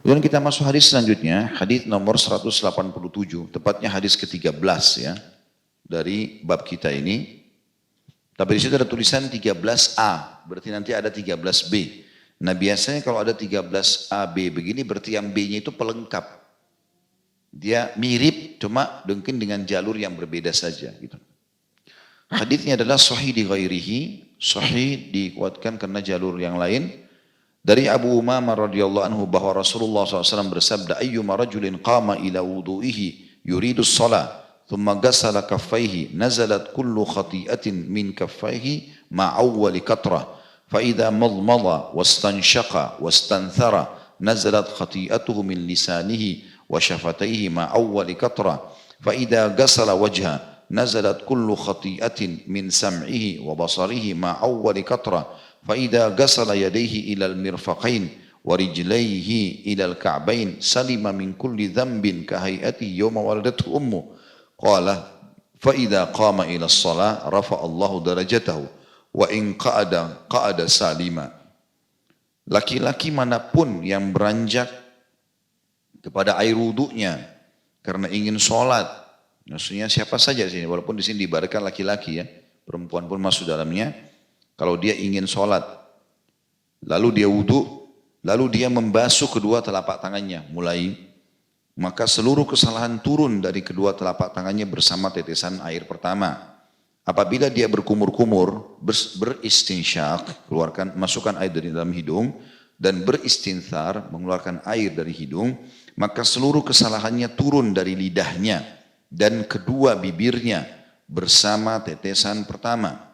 Kemudian kita masuk hadis selanjutnya, hadis nomor 187, tepatnya hadis ke-13 ya, dari bab kita ini. Tapi di situ ada tulisan 13A, berarti nanti ada 13B. Nah biasanya kalau ada 13AB begini berarti yang B-nya itu pelengkap. Dia mirip cuma mungkin dengan jalur yang berbeda saja gitu. Hadisnya adalah sahih di ghairihi, sahih dikuatkan karena jalur yang lain. Dari Abu Umamah radhiyallahu anhu bahwa Rasulullah SAW bersabda, ayyuma rajulin qama ila wudu'ihi yuridu shalah, thumma ghassala kaffaihi, nazalat kullu khati'atin min kaffaihi ma'awwali katrah, fa idza madmada wastanshaqa wastanthara, nazalat khati'atuhu min lisanihi wa shafataihi ma'awwali katrah, fa idza ghassala wajha, nazalat kullu khati'atin min sam'ihi wa basarihi ma'awwali katrah, فإذا غسل يديه إلى المرفقين ورجليه إلى الكعبين سلم من كل ذنب كهيئته يوم ولدته أمه قال فإذا قام إلى الصلاة رفع الله درجته وإن قعد سالما. Laki-laki manapun yang beranjak kepada air wudhunya karena ingin sholat, maksudnya siapa saja sini, walaupun di sini diibaratkan laki-laki ya, perempuan pun masuk dalamnya. Kalau dia ingin sholat, lalu dia wudhu, lalu dia membasuh kedua telapak tangannya, maka seluruh kesalahan turun dari kedua telapak tangannya bersama tetesan air pertama. Apabila dia berkumur-kumur, beristinsyak, masukkan air dari dalam hidung, dan beristinthar, mengeluarkan air dari hidung, maka seluruh kesalahannya turun dari lidahnya dan kedua bibirnya bersama tetesan pertama.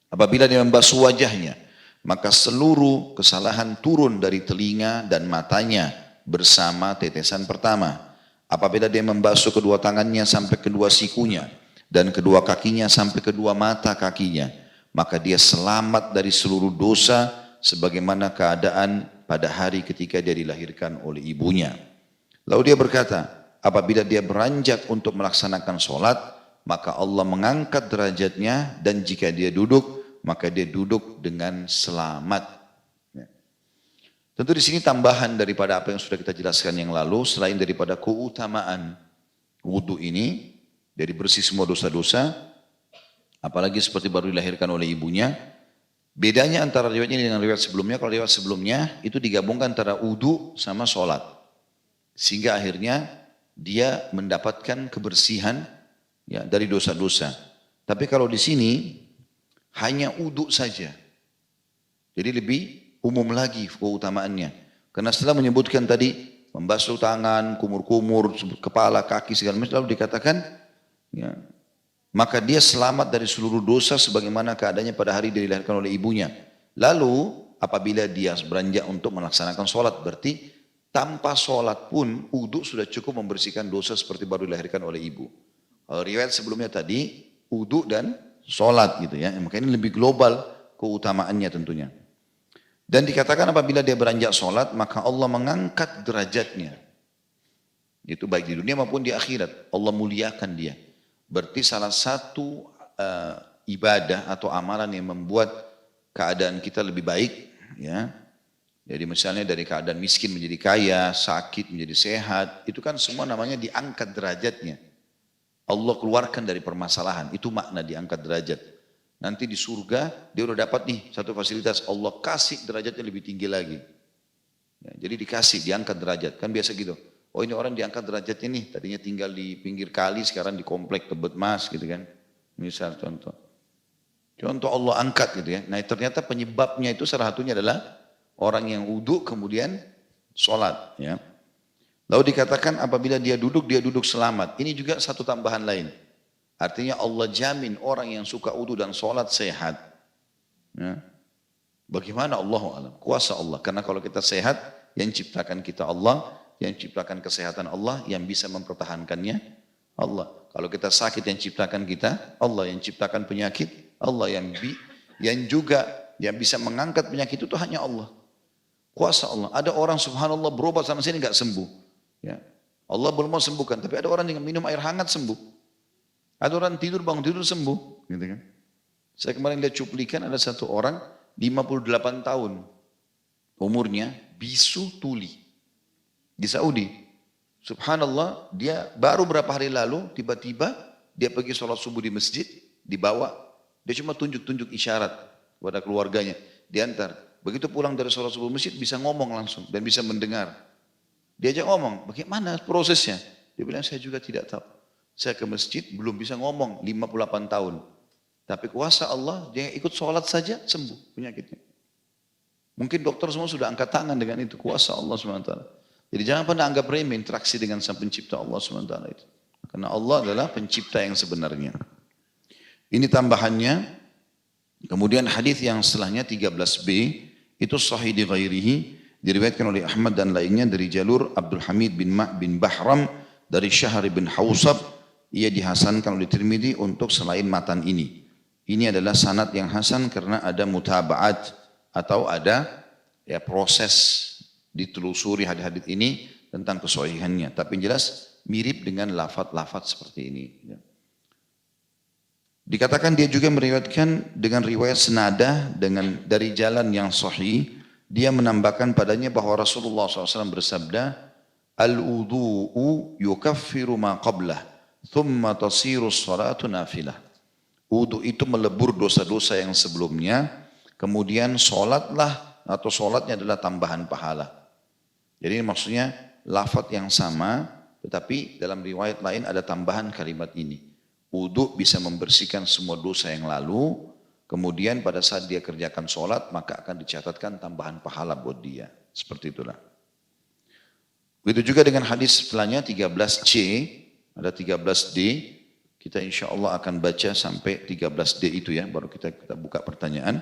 Apabila dia membasuh wajahnya, maka seluruh kesalahan turun dari telinga dan matanya bersama tetesan pertama. Apabila dia membasuh kedua tangannya sampai kedua sikunya dan kedua kakinya sampai kedua mata kakinya, maka dia selamat dari seluruh dosa sebagaimana keadaan pada hari ketika dia dilahirkan oleh ibunya. Lalu dia berkata, apabila dia beranjak untuk melaksanakan sholat, maka Allah mengangkat derajatnya, dan jika dia duduk, maka dia duduk dengan selamat. Ya. Tentu di sini tambahan daripada apa yang sudah kita jelaskan yang lalu, selain daripada keutamaan wudhu ini, dari bersih semua dosa-dosa, apalagi seperti baru dilahirkan oleh ibunya. Bedanya antara riwayat ini dengan riwayat sebelumnya, kalau riwayat sebelumnya itu digabungkan antara wudhu sama sholat. Sehingga akhirnya dia mendapatkan kebersihan ya, dari dosa-dosa. Tapi kalau di sini hanya wudhu saja. Jadi lebih umum lagi keutamaannya. Karena setelah menyebutkan tadi membasuh tangan, kumur-kumur, kepala, kaki segala macam, lalu dikatakan ya, maka dia selamat dari seluruh dosa sebagaimana keadaannya pada hari dia dilahirkan oleh ibunya. Lalu apabila dia beranjak untuk melaksanakan sholat, berarti tanpa sholat pun wudhu sudah cukup membersihkan dosa seperti baru dilahirkan oleh ibu. Kalau riwayat sebelumnya tadi wudhu dan sholat gitu ya, maka ini lebih global keutamaannya tentunya. Dan dikatakan apabila dia beranjak sholat, maka Allah mengangkat derajatnya. Itu baik di dunia maupun di akhirat, Allah muliakan dia. Berarti salah satu ibadah atau amalan yang membuat keadaan kita lebih baik ya. Jadi misalnya dari keadaan miskin menjadi kaya, sakit menjadi sehat, itu kan semua namanya diangkat derajatnya. Allah keluarkan dari permasalahan, itu makna diangkat derajat. Nanti di surga dia udah dapat nih satu fasilitas, Allah kasih derajatnya lebih tinggi lagi. Ya, jadi dikasih, diangkat derajat, kan biasa gitu. Oh ini orang diangkat derajatnya nih, tadinya tinggal di pinggir kali, sekarang di komplek Tebet Mas gitu kan. Misal contoh. Contoh Allah angkat gitu ya. Nah ternyata penyebabnya itu salah satunya adalah orang yang wudhu kemudian sholat ya. Lalu dikatakan apabila dia duduk selamat. Ini juga satu tambahan lain. Artinya Allah jamin orang yang suka wudhu dan sholat sehat. Ya. Bagaimana Allah alam? Kuasa Allah. Karena kalau kita sehat, yang ciptakan kita Allah, yang ciptakan kesehatan Allah, yang bisa mempertahankannya Allah. Kalau kita sakit, yang ciptakan kita Allah, yang ciptakan penyakit Allah, yang juga yang bisa mengangkat penyakit itu hanya Allah. Kuasa Allah. Ada orang subhanallah berobat sama sini nggak sembuh. Ya. Allah belum mau sembuhkan, tapi ada orang yang minum air hangat sembuh. Ada orang tidur bangun tidur sembuh, gitu kan? Saya kemarin lihat cuplikan ada satu orang 58 tahun umurnya, bisu tuli. di Saudi. Subhanallah, dia baru berapa hari lalu tiba-tiba dia pergi sholat subuh di masjid, dibawa, dia cuma tunjuk-tunjuk isyarat kepada keluarganya, diantar. Begitu pulang dari sholat subuh masjid bisa ngomong langsung dan bisa mendengar. Diajak ngomong, bagaimana prosesnya? Dia bilang saya juga tidak tahu. Saya ke masjid belum bisa ngomong 58 tahun. Tapi kuasa Allah, dia ikut sholat saja sembuh penyakitnya. Mungkin dokter semua sudah angkat tangan dengan itu, kuasa Allah SWT. Jadi jangan pernah anggap remeh interaksi dengan sang pencipta Allah SWT itu. Karena Allah adalah pencipta yang sebenarnya. Ini tambahannya. Kemudian hadis yang setelahnya 13b, itu sahih di ghairihi, diriwayatkan oleh Ahmad dan lainnya dari jalur Abdul Hamid bin Bahram, dari Syahr bin Hawsab, ia dihasankan oleh Tirmidzi untuk selain matan ini. Ini adalah sanad yang hasan karena ada mutaba'at atau ada ya proses ditelusuri hadis-hadis ini tentang kesahihannya. Tapi yang jelas mirip dengan lafaz-lafaz seperti ini. Dikatakan dia juga meriwayatkan dengan riwayat senada dengan dari jalan yang sahih. Dia menambahkan padanya bahwa Rasulullah SAW bersabda, al-wudu'u yukaffiru ma qablah, thumma tasiru salatu nafilah. Wudu itu melebur dosa-dosa yang sebelumnya, kemudian sholatlah atau sholatnya adalah tambahan pahala. Jadi maksudnya lafaz yang sama, tetapi dalam riwayat lain ada tambahan kalimat ini. Wudu bisa membersihkan semua dosa yang lalu, kemudian pada saat dia kerjakan sholat maka akan dicatatkan tambahan pahala buat dia. Seperti itulah. Begitu juga dengan hadis setelahnya 13C, ada 13D, kita insya Allah akan baca sampai 13D itu ya, baru kita buka pertanyaan.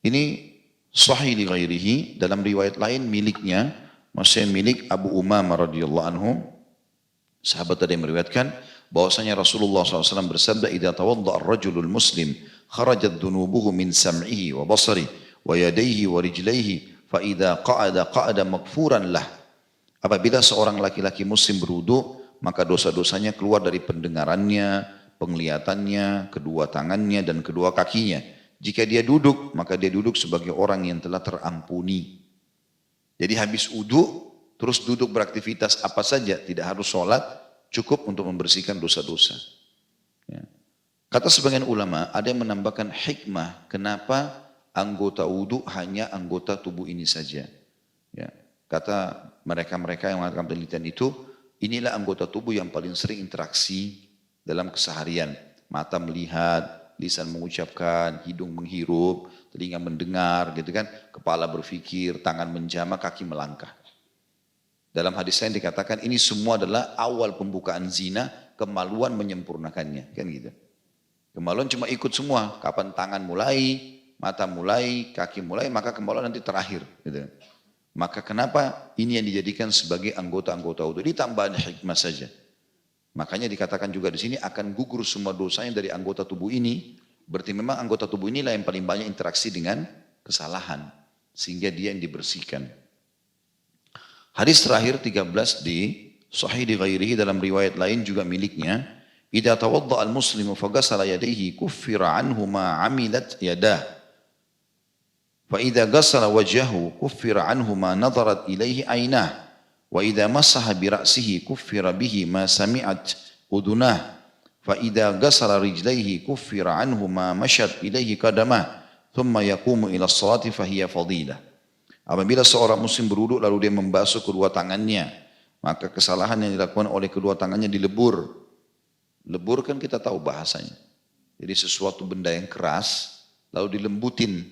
Ini sahih li ghairihi, dalam riwayat lain miliknya, maksudnya milik Abu Umamah radhiyallahu anhu, sahabat tadi meriwayatkan bahwasanya Rasulullah SAW bersabda, "Idza tawadda'a ar-rajulul muslim, kharajat dhunubuhu min sam'ihi wa basarihi wa yadayhi wa rijlaihi, fa idza qa'ada maghfuran lah." Apabila seorang laki-laki muslim berwudu, maka dosa-dosanya keluar dari pendengarannya, penglihatannya, kedua tangannya dan kedua kakinya. Jika dia duduk, maka dia duduk sebagai orang yang telah terampuni. Jadi habis wudu, terus duduk beraktivitas apa saja, tidak harus sholat, cukup untuk membersihkan dosa-dosa. Ya. Kata sebagian ulama, ada yang menambahkan hikmah, kenapa anggota wudu hanya anggota tubuh ini saja. Ya. Kata mereka-mereka yang mengatakan penelitian itu, inilah anggota tubuh yang paling sering interaksi dalam keseharian. Mata melihat, lisan mengucapkan, hidung menghirup, telinga mendengar, gitu kan, kepala berpikir, tangan menjama, kaki melangkah. Dalam hadis lain dikatakan ini semua adalah awal pembukaan zina, kemaluan menyempurnakannya, kan gitu. Kemaluan cuma ikut semua, kapan tangan mulai, mata mulai, kaki mulai, maka kemaluan nanti terakhir, gitu. Maka kenapa ini yang dijadikan sebagai anggota-anggota wudu? Ini tambahan hikmah saja. Makanya dikatakan juga di sini akan gugur semua dosanya dari anggota tubuh ini. Berarti memang anggota tubuh inilah yang paling banyak interaksi dengan kesalahan. Sehingga dia yang dibersihkan. Hadis terakhir 13 di Sahih di ghairihi, dalam riwayat lain juga miliknya. Idza tawadda al-muslimu faghasala yadayhi kuffira anhu ma 'amilat yadah. Fa idza ghassala wajhahu kuffira anhu ma nadharat ilaihi aynah. Wa idza massaha bi ra'sihi kuffira bihi ma sami'at udunah. Fa idza ghassala rijlaihi kuffira anhu ma mashat ilaihi qadamah. Thumma yaqumu ila as-salati fa hiya fadilah. Apabila seorang muslim berwudu lalu dia membasuh kedua tangannya, maka kesalahan yang dilakukan oleh kedua tangannya dilebur. Lebur kan kita tahu bahasanya. Jadi sesuatu benda yang keras lalu dilembutin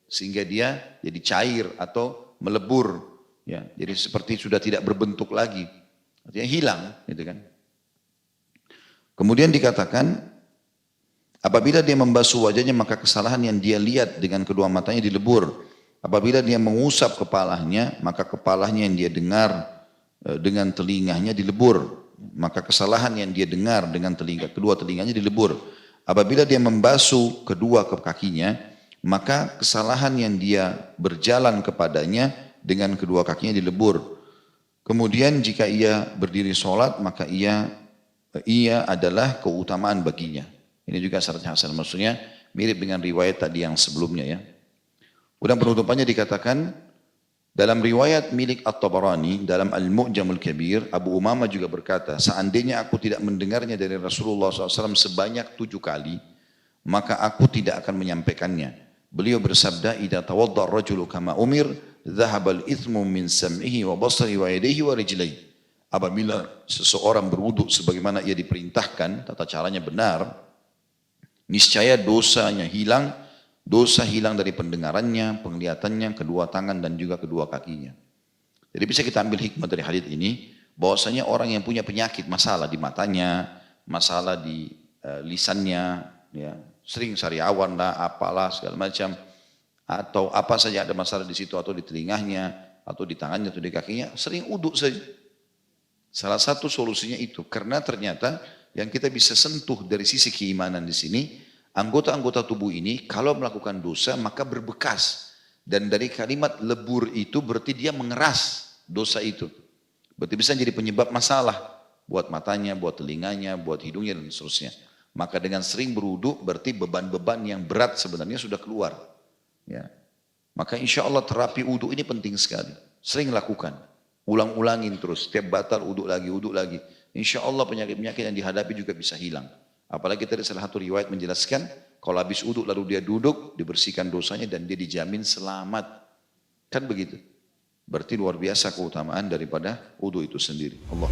sehingga dia jadi cair atau melebur. Ya, jadi seperti sudah tidak berbentuk lagi. Artinya hilang, gitu kan. Kemudian dikatakan apabila dia membasuh wajahnya maka kesalahan yang dia lihat dengan kedua matanya dilebur. Apabila dia mengusap kepalanya, maka kepalanya yang dia dengar dengan telinganya dilebur. Maka kesalahan yang dia dengar dengan kedua telinganya dilebur. Apabila dia membasuh kedua kakinya, maka kesalahan yang dia berjalan kepadanya dengan kedua kakinya dilebur. Kemudian jika ia berdiri sholat, maka ia adalah keutamaan baginya. Ini juga syaratnya hasan. Maksudnya mirip dengan riwayat tadi yang sebelumnya ya. Kemudian penutupannya dikatakan Dalam riwayat milik At-Tabarani, dalam Al-Mu'jamul Kabir, Abu Umamah juga berkata, seandainya aku tidak mendengarnya dari Rasulullah SAW sebanyak 7 kali, maka aku tidak akan menyampaikannya. Beliau bersabda, "Idza tawadda ar-rajulu kama umir, dhahaba al-ithmu min sam'ihi wa basarihi wa yadayhi wa rijlaihi." Apabila seseorang berwudu sebagaimana ia diperintahkan, tata caranya benar, niscaya dosanya hilang, dosa hilang dari pendengarannya, penglihatannya, kedua tangan dan juga kedua kakinya. Jadi bisa kita ambil hikmah dari hadis ini, bahwasanya orang yang punya penyakit, masalah di matanya, masalah di lisannya, ya, sering sariawan lah, apalah segala macam, atau apa saja ada masalah di situ atau di telinganya, atau di tangannya atau di kakinya, sering uduk saja. Salah satu solusinya itu, karena ternyata yang kita bisa sentuh dari sisi keimanan di sini, anggota-anggota tubuh ini kalau melakukan dosa maka berbekas. Dan dari kalimat lebur itu berarti dia mengeras dosa itu. Berarti bisa jadi penyebab masalah buat matanya, buat telinganya, buat hidungnya dan seterusnya. Maka dengan sering berwudu berarti beban-beban yang berat sebenarnya sudah keluar. Ya. Maka insya Allah terapi wudu ini penting sekali. Sering lakukan. Ulang-ulangin terus, setiap batal uduk lagi. Insya Allah penyakit-penyakit yang dihadapi juga bisa hilang. Apalagi tadi salah satu riwayat menjelaskan, kalau habis uduk lalu dia duduk, dibersihkan dosanya dan dia dijamin selamat. Kan begitu. Berarti luar biasa keutamaan daripada uduk itu sendiri. Allah.